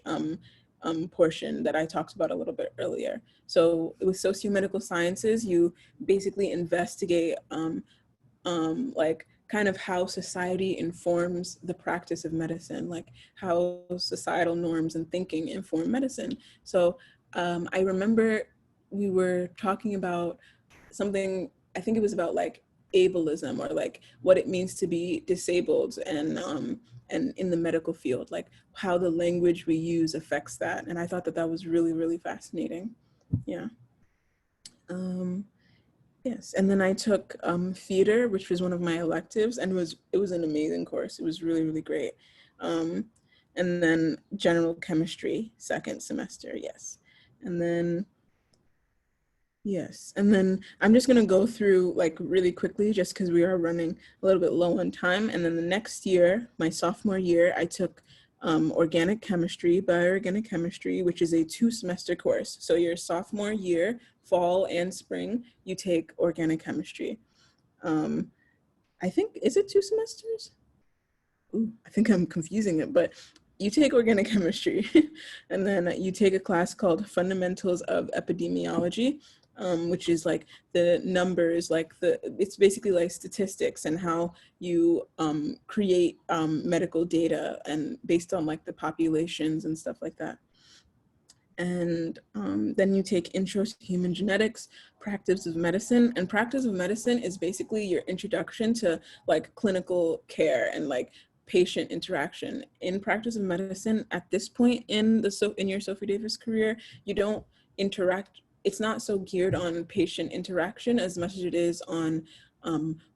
S2: portion that I talked about a little bit earlier. So with Sociomedical Sciences, you basically investigate like kind of how society informs the practice of medicine, like how societal norms and thinking inform medicine. So I remember we were talking about something, I think it was about like ableism, or like what it means to be disabled, and in the medical field, like how the language we use affects that. And I thought that that was really, really fascinating. Yeah. Yes, and then I took theater, which was one of my electives, and it was an amazing course. It was really, really great. And then general chemistry, second semester, yes. And then, yes, and then I'm just gonna go through like really quickly just because we are running a little bit low on time. And then the next year, my sophomore year, I took organic chemistry, bioorganic chemistry, which is a 2-semester course. So your sophomore year, fall and spring, you take organic chemistry. I think, is it 2 semesters? Ooh, I think I'm confusing it, but you take organic chemistry and then you take a class called Fundamentals of Epidemiology, which is like the numbers, like it's basically like statistics and how you create medical data and based on like the populations and stuff like that. And then you take Intro to Human Genetics, Practice of Medicine. And Practice of Medicine is basically your introduction to like clinical care and like patient interaction. In Practice of Medicine, at this point in your Sophie Davis career, you don't interact. It's not so geared on patient interaction as much as it is on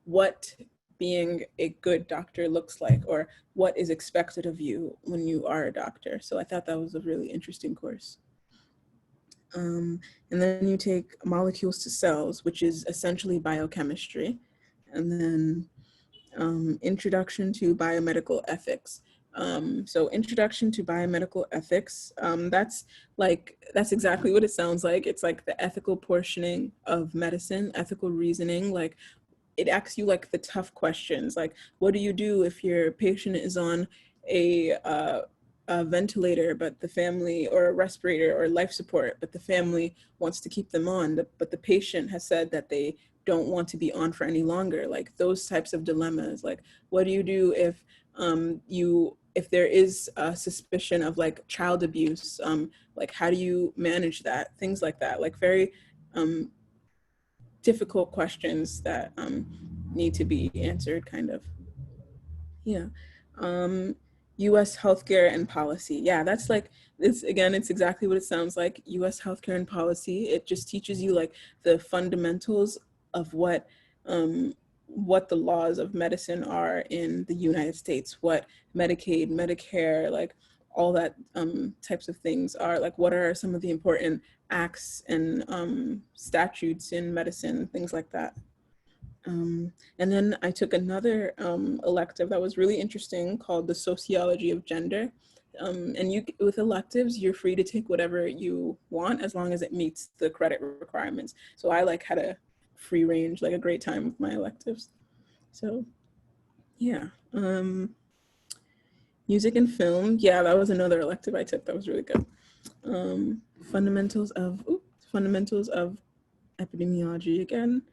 S2: what being a good doctor looks like or what is expected of you when you are a doctor. So I thought that was a really interesting course. And then you take Molecules to Cells, which is essentially biochemistry. And then Introduction to Biomedical Ethics. So Introduction to Biomedical Ethics, that's exactly what it sounds like. It's like the ethical portioning of medicine, ethical reasoning, like it asks you like the tough questions, like what do you do if your patient is on a ventilator, but the family, or a respirator or life support, but the family wants to keep them on, but the patient has said that they don't want to be on for any longer. Like those types of dilemmas, like what do you do if if there is a suspicion of like child abuse, like how do you manage that? Things like that, like very difficult questions that need to be answered, kind of. Yeah. US healthcare and policy. Yeah, that's like, it's exactly what it sounds like. US healthcare and policy. It just teaches you like the fundamentals of what the laws of medicine are in the United States, what Medicaid, Medicare, like all that types of things are, like what are some of the important acts and statutes in medicine, things like that. And then I took another elective that was really interesting called the Sociology of Gender. And with electives, you're free to take whatever you want as long as it meets the credit requirements. So I like had a free range, like a great time with my electives. So yeah. Music and film. Yeah, that was another elective I took that was really good. Fundamentals of epidemiology again.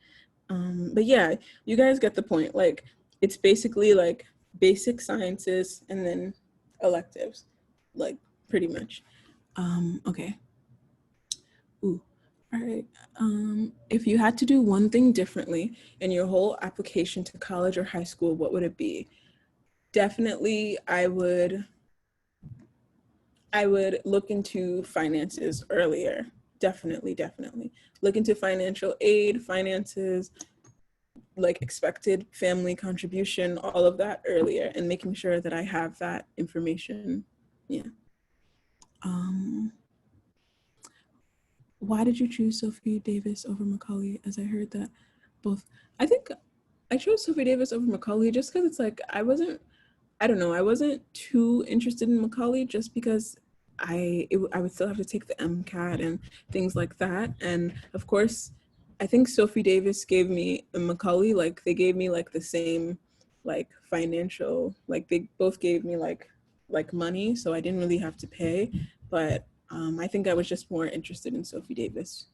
S2: But yeah, you guys get the point. Like, it's basically like basic sciences and then electives, like pretty much. Okay. Ooh, all right. If you had to do one thing differently in your whole application to college or high school, what would it be? Definitely, I would look into finances earlier. Definitely. Look into financial aid, finances, like expected family contribution, all of that earlier, and making sure that I have that information. Yeah. Why did you choose Sophie Davis over Mccauley? As I heard that I think I chose Sophie Davis over Mccauley just because it's like, I wasn't too interested in Mccauley just because I would still have to take the MCAT and things like that. And of course, I think Sophie Davis gave me and Mccauley, like they gave me like the same like financial, like they both gave me like money, so I didn't really have to pay. But I think I was just more interested in Sophie Davis.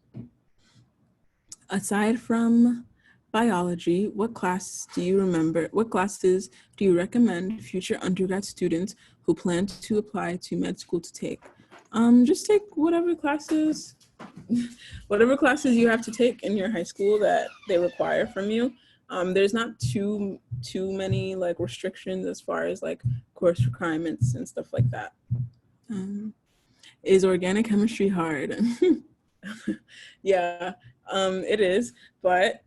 S2: Aside from biology, what classes do you recommend future undergrad students who plan to apply to med school to take? Just take whatever classes you have to take in your high school that they require from you. There's not too many like restrictions as far as like course requirements and stuff like that. Is organic chemistry hard? Yeah, it is, but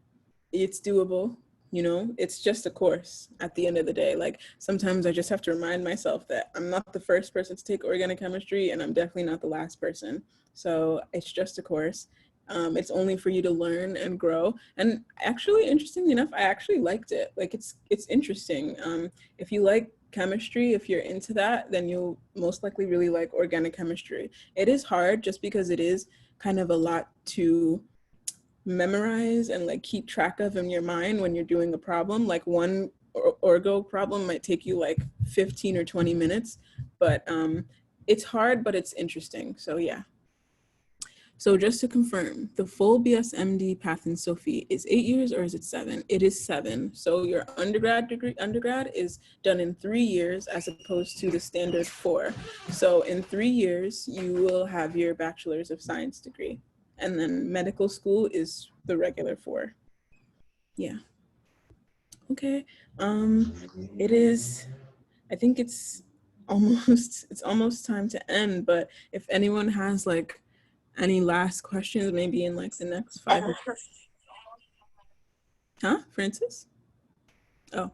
S2: it's doable. You know, it's just a course at the end of the day. Like sometimes I just have to remind myself that I'm not the first person to take organic chemistry and I'm definitely not the last person. So it's just a course. It's only for you to learn and grow. And actually, interestingly enough, I actually liked it. Like it's interesting. If you like chemistry, if you're into that, then you'll most likely really like organic chemistry. It is hard just because it is kind of a lot to memorize and like keep track of in your mind when you're doing a problem. Like one orgo problem might take you like 15 or 20 minutes, but it's hard, but it's interesting. So yeah. So just to confirm, the full BSMD path in Sofie is 8 years or is it 7? It is 7. So your undergrad is done in 3 years as opposed to the standard 4. So in 3 years, you will have your Bachelor's of Science degree. And then medical school is the regular 4. Yeah. Okay. It is, I think it's almost time to end, but if anyone has like any last questions, maybe in like the next 5 minutes. Huh, Francis? Oh,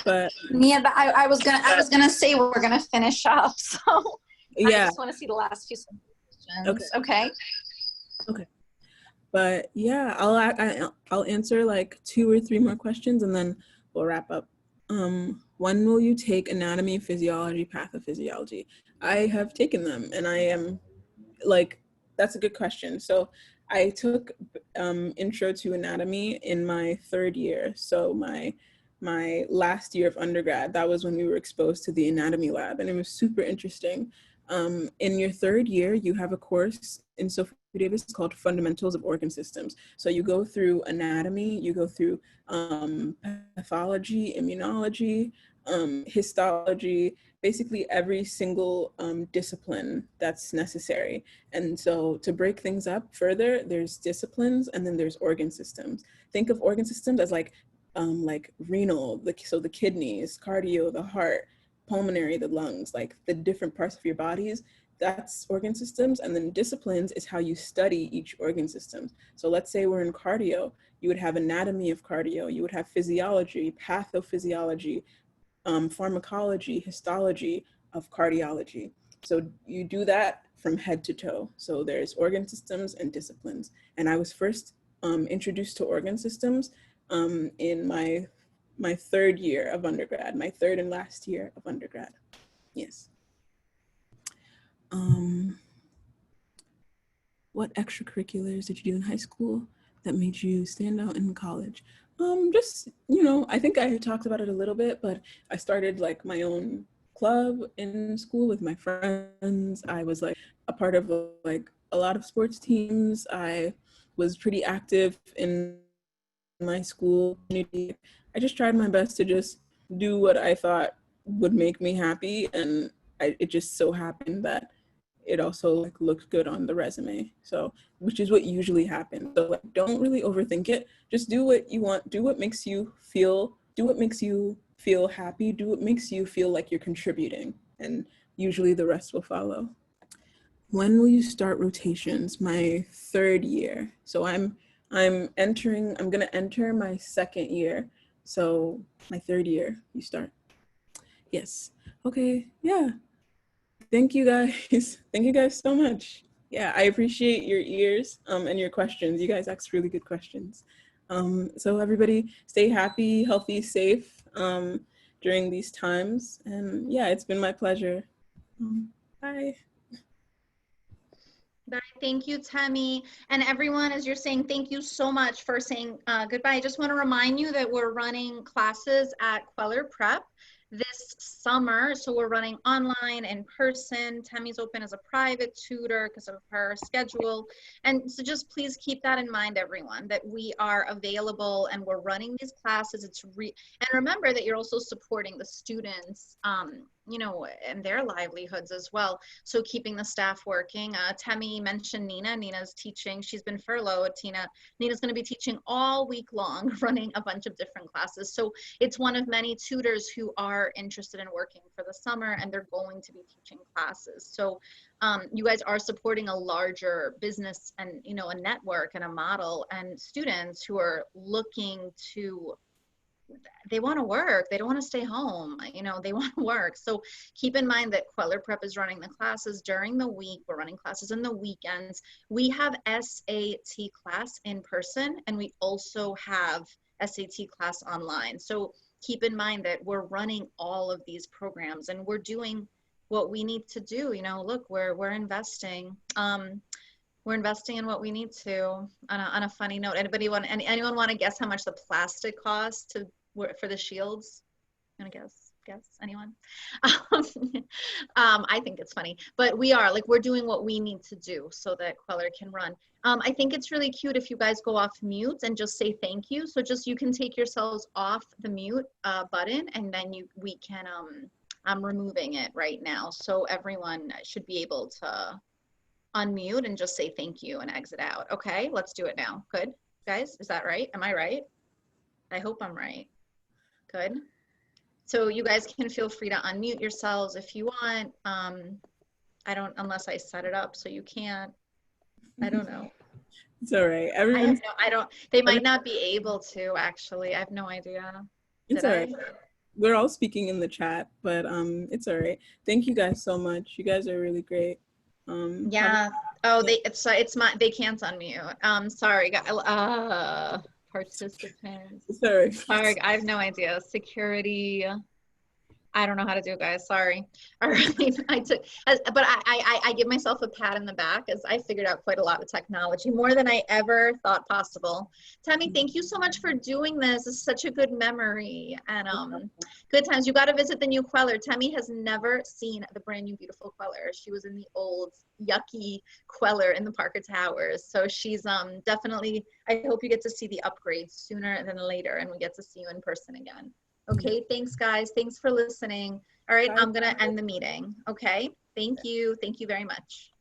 S2: but
S1: Yeah, but I was gonna say we're gonna finish up, so
S2: yeah.
S1: I just want to see the last few questions. Okay.
S2: Okay. But yeah, I'll answer like 2 or 3 more questions and then we'll wrap up. When will you take anatomy, physiology, pathophysiology? I have taken them and I am like, that's a good question. So I took intro to anatomy in my 3rd year. So my last year of undergrad, that was when we were exposed to the anatomy lab, and it was super interesting. In your 3rd year, you have a course in Sophie Davis called Fundamentals of Organ Systems. So you go through anatomy, you go through pathology, immunology, histology, basically every single discipline that's necessary. And so to break things up further, there's disciplines and then there's organ systems. Think of organ systems as like renal, so the kidneys, cardio, the heart, pulmonary, the lungs, like the different parts of your bodies. That's organ systems. And then disciplines is how you study each organ system. So let's say we're in cardio, you would have anatomy of cardio, you would have physiology, pathophysiology, pharmacology, histology of cardiology. So you do that from head to toe. So there's organ systems and disciplines. And I was first introduced to organ systems in my 3rd year of undergrad, my 3rd and last year of undergrad. Yes. What extracurriculars did you do in high school that made you stand out in college? Just, I think I talked about it a little bit, but I started like my own club in school with my friends. I was like a part of like a lot of sports teams. I was pretty active in my school community. I just tried my best to just do what I thought would make me happy, and it just so happened that it also like looked good on the resume. So, which is what usually happens. So like, don't really overthink it. Just do what you want. Do what makes you feel happy. Do what makes you feel like you're contributing, and usually the rest will follow. When will you start rotations? My 3rd year. So I'm gonna enter my 2nd year. So my 3rd year, you start. Yes. Okay. Yeah. Thank you guys. Thank you guys so much. Yeah, I appreciate your ears and your questions. You guys asked really good questions. So everybody stay happy, healthy, safe during these times. And yeah, it's been my pleasure. Bye.
S1: Thank you, Temi. And everyone, as you're saying, thank you so much for saying goodbye. I just want to remind you that we're running classes at Kweller Prep this summer. So we're running online, in person. Temi's open as a private tutor because of her schedule. And so just please keep that in mind, everyone, that we are available and we're running these classes. And remember that you're also supporting the students, and their livelihoods as well. So keeping the staff working. Temi mentioned Nina. Nina's teaching. She's been furloughed. Nina's going to be teaching all week long, running a bunch of different classes. So it's one of many tutors who are interested in working for the summer, and they're going to be teaching classes. So you guys are supporting a larger business and, a network and a model, and students who are looking to, they want to work. They don't want to stay home. They want to work. So keep in mind that Kweller Prep is running the classes during the week. We're running classes in the weekends. We have SAT class in person, and we also have SAT class online. So keep in mind that we're running all of these programs, and we're doing what we need to do. Look, we're investing. We're investing in what we need to. On a funny note, anyone want to guess how much the plastic costs for the shields? I'm gonna guess. guess? Anyone? I think it's funny, but we're doing what we need to do so that Kweller can run. I think it's really cute if you guys go off mute and just say thank you. So just, you can take yourselves off the mute button, and then we can, I'm removing it right now. So everyone should be able to unmute and just say thank you and exit out. Okay, let's do it now. Good, guys, is that right? Am I right? I hope I'm right. Good. So you guys can feel free to unmute yourselves if you want. I don't, unless I set it up so you can't. I don't know.
S2: It's all right. Everyone.
S1: They might not be able to, actually. I have no idea.
S2: It's all right. We're all speaking in the chat, but it's all right. Thank you guys so much. You guys are really great.
S1: Yeah. Oh, they can't unmute. Sorry, guys. Participants.
S2: Sorry.
S1: Sorry, I have no idea. Security. I don't know how to do it, guys. Sorry. All right. I give myself a pat in the back as I figured out quite a lot of technology, more than I ever thought possible. Temi, thank you so much for doing this. It's such a good memory, and good times. You got to visit the new Kweller. Temi has never seen the brand new beautiful Kweller. She was in the old yucky Kweller in the Parker Towers. So she's definitely, I hope you get to see the upgrades sooner than later, and we get to see you in person again. Okay, thanks guys. Thanks for listening. All right, I'm gonna end the meeting. Okay, thank you. Thank you very much.